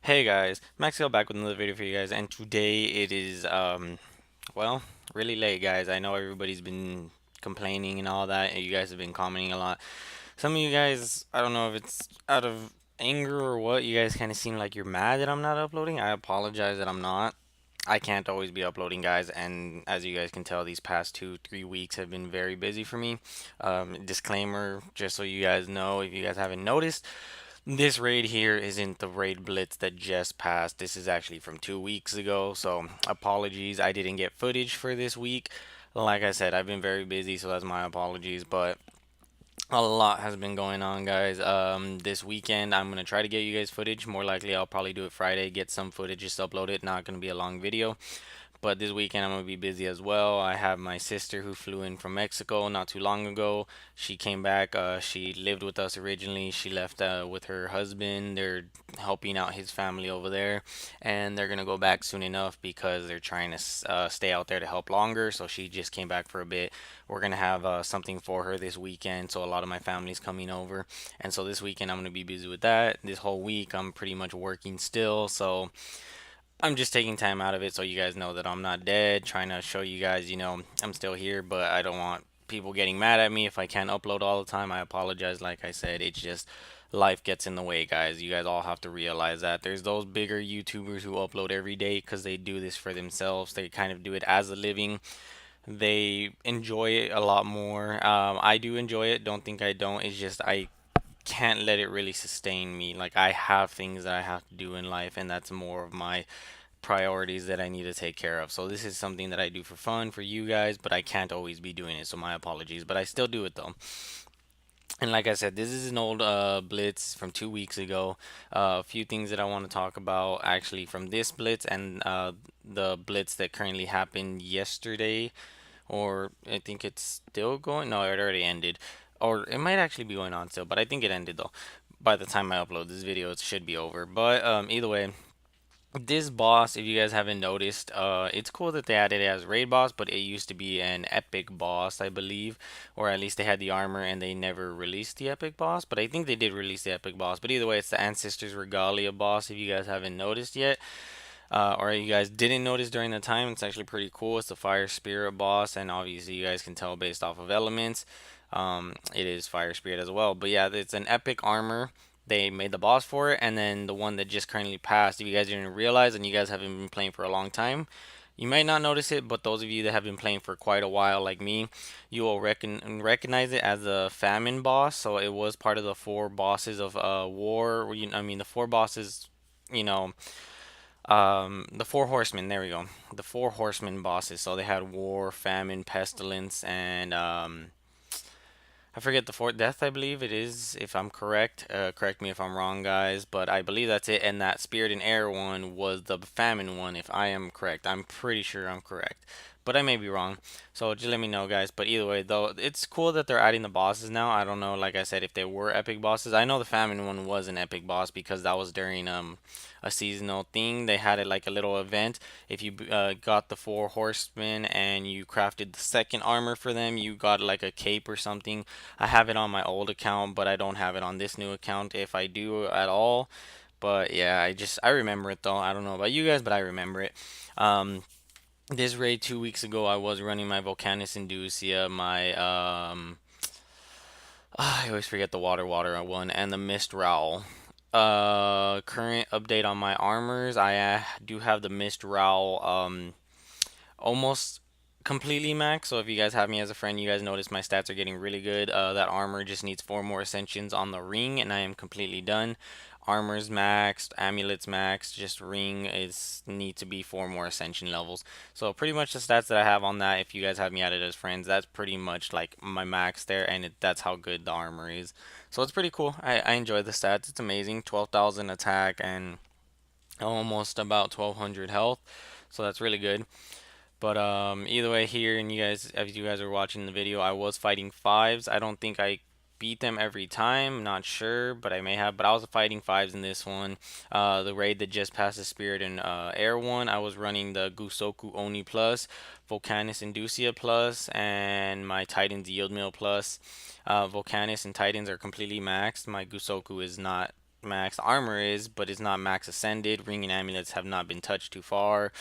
Hey guys, Maxwell back with another video for you guys, and today it is well, really late guys. I know everybody's been complaining and all that, and you guys have been commenting a lot. Some of you guys, I don't know if it's out of anger or what, you guys kind of seem like you're mad that I'm not uploading. I apologize that I'm not. I can't always be uploading, guys, and as you guys can tell, these past 3 weeks have been very busy for me. Disclaimer, just so you guys know, if you guys haven't noticed, this raid here isn't the raid blitz that just passed. This is actually from 2 weeks ago, so apologies. I didn't get footage for this week. Like I said, I've been very busy, so that's my apologies. But a lot has been going on, guys. This weekend I'm gonna try to get you guys footage. More likely, I'll probably do it Friday. Get some footage, just upload it. Not gonna be a long video. But this weekend I'm gonna be busy as well. I have my sister who flew in from Mexico not too long ago. She came back. She lived with us originally. She left with her husband. They're helping out his family over there, and they're gonna go back soon enough because they're trying to stay out there to help longer. So she just came back for a bit. We're gonna have something for her this weekend. So a lot of my family's coming over, and so this weekend I'm gonna be busy with that. This whole week I'm pretty much working still. So I'm just taking time out of it so you guys know that I'm not dead, trying to show you guys, I'm still here, but I don't want people getting mad at me if I can't upload all the time. I apologize. Like I said, it's just life gets in the way, guys. You guys all have to realize that. There's those bigger YouTubers who upload every day because they do this for themselves. They kind of do it as a living. They enjoy it a lot more. I do enjoy it. Don't think I don't. It's just I can't let it really sustain me. Like I have things that I have to do in life, and that's more of my priorities that I need to take care of. So this is something that I do for fun for you guys, but I can't always be doing it. So my apologies, but I still do it though. And like I said, this is an old blitz from 2 weeks ago. A few things that I want to talk about actually from this blitz and the blitz that currently happened yesterday, or I think it's still going. No, it already ended, or it might actually be going on still, but I think it ended though. By the time I upload this video, it should be over. But either way, this boss, if you guys haven't noticed, it's cool that they added it as raid boss, but it used to be an epic boss, I believe, or at least they had the armor and they never released the epic boss. But I think they did release the epic boss. But either way, it's the Ancestors Regalia boss. If you guys haven't noticed yet, or you guys didn't notice during the time, it's actually pretty cool. It's the Fire Spirit boss, and obviously you guys can tell based off of elements, it is Fire Spirit as well. But yeah, it's an epic armor. They made the boss for it, and then the one that just currently passed. If you guys didn't realize, and you guys haven't been playing for a long time, you might not notice it, but those of you that have been playing for quite a while, like me, you will recognize it as a famine boss. So it was part of the four bosses of war. I mean, the four bosses, you know, the four horsemen. There we go. The four horsemen bosses. So they had war, famine, pestilence, and I forget the fourth death. I believe it is, if I'm correct. Correct me if I'm wrong, guys. But I believe that's it. And that spirit and air one was the famine one, if I am correct. I'm pretty sure I'm correct, but I may be wrong. So just let me know, guys. But either way, though, it's cool that they're adding the bosses now. I don't know, like I said, if they were epic bosses. I know the famine one was an epic boss because that was during a seasonal thing. They had it like a little event. If you got the four horsemen and you crafted the second armor for them, you got like a cape or something. I have it on my old account, but I don't have it on this new account if I do at all. But yeah, I remember it though. I don't know about you guys, but I remember it. Um, this raid 2 weeks ago, I was running my Volcanus Inducia, my I always forget the water one, and the Mist Rowl. Current update on my armors. I do have the Mist Rowl almost completely max. So if you guys have me as a friend, you guys notice my stats are getting really good. That armor just needs four more ascensions on the ring, and I am completely done. Armor's maxed, amulets maxed, just ring is need to be four more ascension levels. So pretty much the stats that I have on that, if you guys have me added as friends, that's pretty much like my max there, and that's how good the armor is. So it's pretty cool. I enjoy the stats. It's amazing. 12,000 attack and almost about 1,200 health. So that's really good. But either way here, and you guys, as you guys are watching the video, I was fighting fives. I don't think I beat them every time. Not sure, but I may have. But I was fighting fives in this one. The raid that just passed the Spirit and Air one, I was running the Gusoku Oni Plus, Volcanus Inducia Plus, and my Titans Yield Mill Plus. Volcanus and Titans are completely maxed. My Gusoku is not max armor is, but it's not max ascended. Ringing amulets have not been touched too far.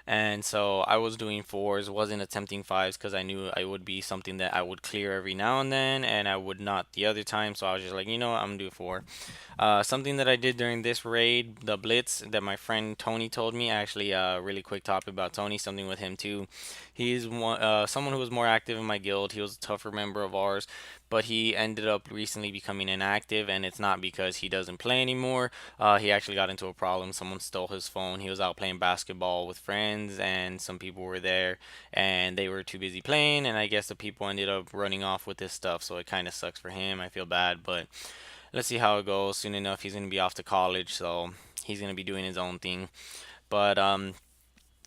And so I was doing fours, wasn't attempting fives because I knew I would be something that I would clear every now and then, and I would not the other time. So I was just like, you know what, I'm gonna do four. Something that I did during this raid, the Blitz, that my friend Tony told me. Actually, really quick topic about Tony, something with him too. He's someone who was more active in my guild. He was a tougher member of ours, but he ended up recently becoming inactive, and it's not because he doesn't play anymore. He actually got into a problem. Someone stole his phone. He was out playing basketball with friends, and some people were there, and they were too busy playing, and I guess the people ended up running off with this stuff. So it kind of sucks for him. I feel bad, but let's see how it goes. Soon enough, he's gonna be off to college, so he's gonna be doing his own thing. But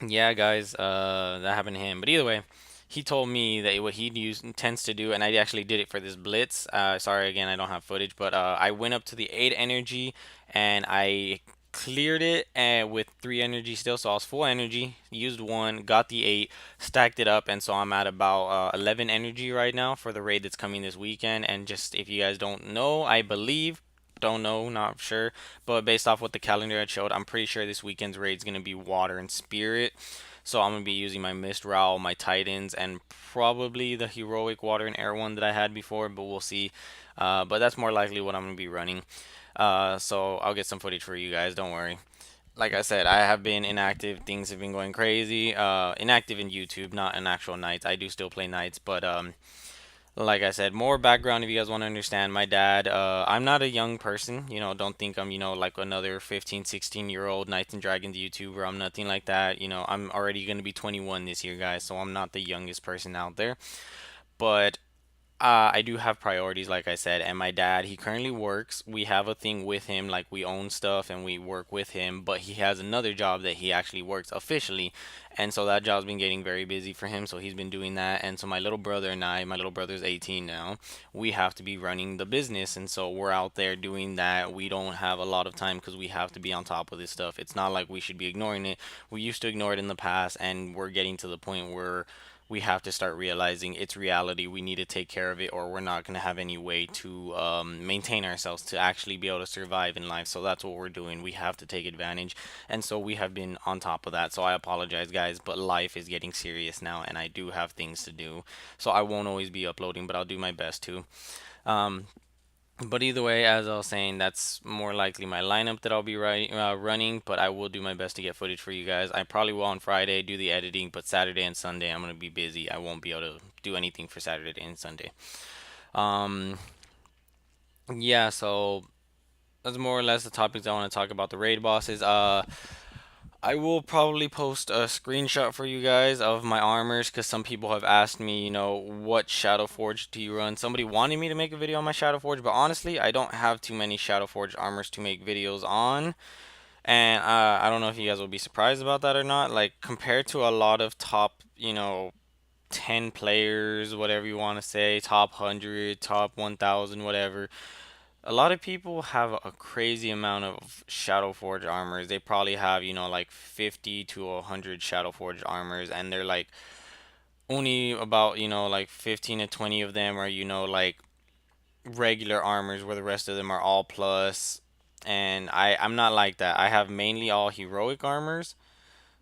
yeah, guys, that happened to him. But either way, he told me that what he tends to do, and I actually did it for this blitz. Sorry again, I don't have footage, but I went up to the 8 energy and I cleared it and with 3 energy still, so I was full energy. Used one, got the 8, stacked it up, and so I'm at about 11 energy right now for the raid that's coming this weekend. And just if you guys don't know, I believe. Don't know, not sure, but based off what the calendar had showed, I'm pretty sure this weekend's raid is gonna be water and spirit. So I'm gonna be using my Mistral, my Titans, and probably the heroic water and air one that I had before, but we'll see. But that's more likely what I'm gonna be running. So I'll get some footage for you guys. Don't worry. Like I said, I have been inactive. Things have been going crazy. Inactive in YouTube, not in actual nights. I do still play nights, but like I said, more background if you guys want to understand. My dad, I'm not a young person, don't think I'm, like another 15, 16-year-old Knights and Dragons YouTuber. I'm nothing like that. I'm already going to be 21 this year, guys, so I'm not the youngest person out there. But I do have priorities, like I said, and my dad, he currently works. We have a thing with him, like we own stuff and we work with him, but he has another job that he actually works officially. And so that job's been getting very busy for him, so he's been doing that. And so my little brother and I, my little brother's 18 now, we have to be running the business. And so we're out there doing that. We don't have a lot of time because we have to be on top of this stuff. It's not like we should be ignoring it. We used to ignore it in the past, and we're getting to the point where we have to start realizing it's reality. We need to take care of it, or we're not going to have any way to maintain ourselves to actually be able to survive in life. So that's what we're doing. We have to take advantage. And so we have been on top of that. So I apologize, guys, but life is getting serious now, and I do have things to do. So I won't always be uploading, but I'll do my best to. Um, but either way, as I was saying, that's more likely my lineup that I'll be running, but I will do my best to get footage for you guys. I probably will on Friday do the editing, but Saturday and Sunday I'm going to be busy. I won't be able to do anything for Saturday and Sunday. Um, yeah, so that's more or less the topics I want to talk about the raid bosses. I will probably post a screenshot for you guys of my armors because some people have asked me, what Shadow Forge do you run? Somebody wanted me to make a video on my Shadow Forge, but honestly, I don't have too many Shadow Forge armors to make videos on. And I don't know if you guys will be surprised about that or not. Like, compared to a lot of top, 10 players, whatever you want to say, top 100, top 1000, whatever. A lot of people have a crazy amount of Shadow Forge armors. They probably have, like 50 to 100 Shadow Forge armors, and they're like only about, like 15 to 20 of them are, like regular armors, where the rest of them are all plus. And I'm not like that. I have mainly all heroic armors.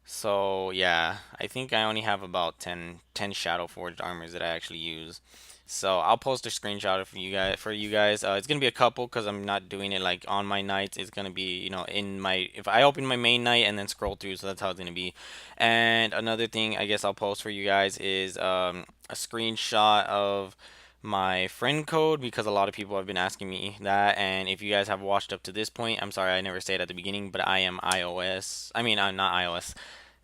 So yeah, I think I only have about ten Shadow Forged armors that I actually use. So I'll post a screenshot for you guys. It's gonna be a couple because I'm not doing it like on my nights. It's gonna be in my if I open my main night and then scroll through. So that's how it's gonna be. And another thing I guess I'll post for you guys is a screenshot of my friend code because a lot of people have been asking me that. And if you guys have watched up to this point, I'm sorry I never said at the beginning, but I am iOS. I mean, I'm not iOS.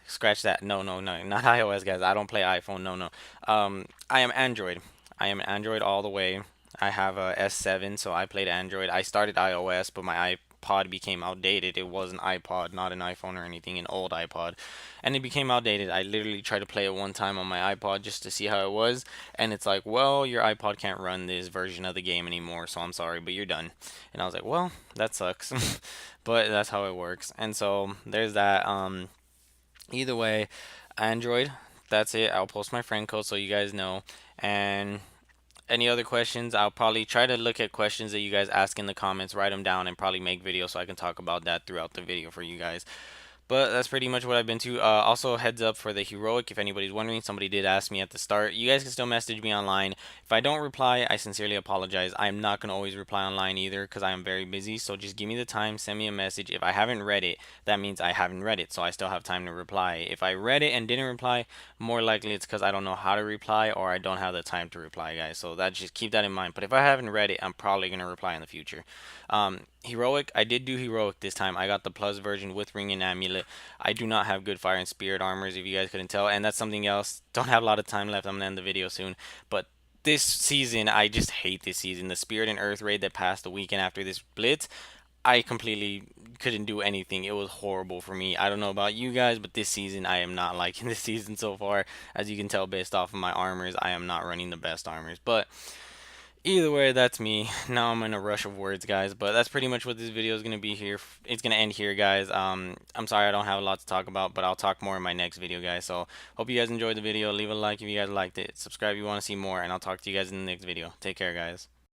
Scratch that. No, no, no, not iOS, guys. I don't play iPhone. No, no. I am Android. I am Android all the way. I have a S7, so I played Android. I started iOS, but my iPod became outdated. It was an iPod, not an iPhone or anything, an old iPod. And it became outdated. I literally tried to play it one time on my iPod just to see how it was, and it's like, well, your iPod can't run this version of the game anymore, so I'm sorry, but you're done. And I was like, well, that sucks. But that's how it works. And so there's that. Either way, Android, that's it. I'll post my friend code so you guys know. And any other questions, I'll probably try to look at questions that you guys ask in the comments, write them down, and probably make videos so I can talk about that throughout the video for you guys. But that's pretty much what I've been to. Also, heads up for the heroic, if anybody's wondering, somebody did ask me at the start. You guys can still message me online. If I don't reply, I sincerely apologize. I'm not going to always reply online either because I am very busy. So just give me the time, send me a message. If I haven't read it, that means I haven't read it. So I still have time to reply. If I read it and didn't reply, more likely it's because I don't know how to reply or I don't have the time to reply, guys. So that just keep that in mind. But if I haven't read it, I'm probably going to reply in the future. Heroic, I did do heroic this time. I got the plus version with ring and amulet. I do not have good fire and spirit armors, if you guys couldn't tell, and that's something else. Don't have a lot of time left. I'm gonna end the video soon, but this season, I just hate this season. The spirit and earth raid that passed the weekend after this blitz, I completely couldn't do anything. It was horrible for me. I don't know about you guys, but this season I am not liking this season so far. As you can tell based off of my armors, I am not running the best armors. But either way, that's me. Now I'm in a rush of words, guys, but that's pretty much what this video is going to be here. It's going to end here, guys. I'm sorry I don't have a lot to talk about, but I'll talk more in my next video, guys. So hope you guys enjoyed the video. Leave a like if you guys liked it. Subscribe if you want to see more, and I'll talk to you guys in the next video. Take care, guys.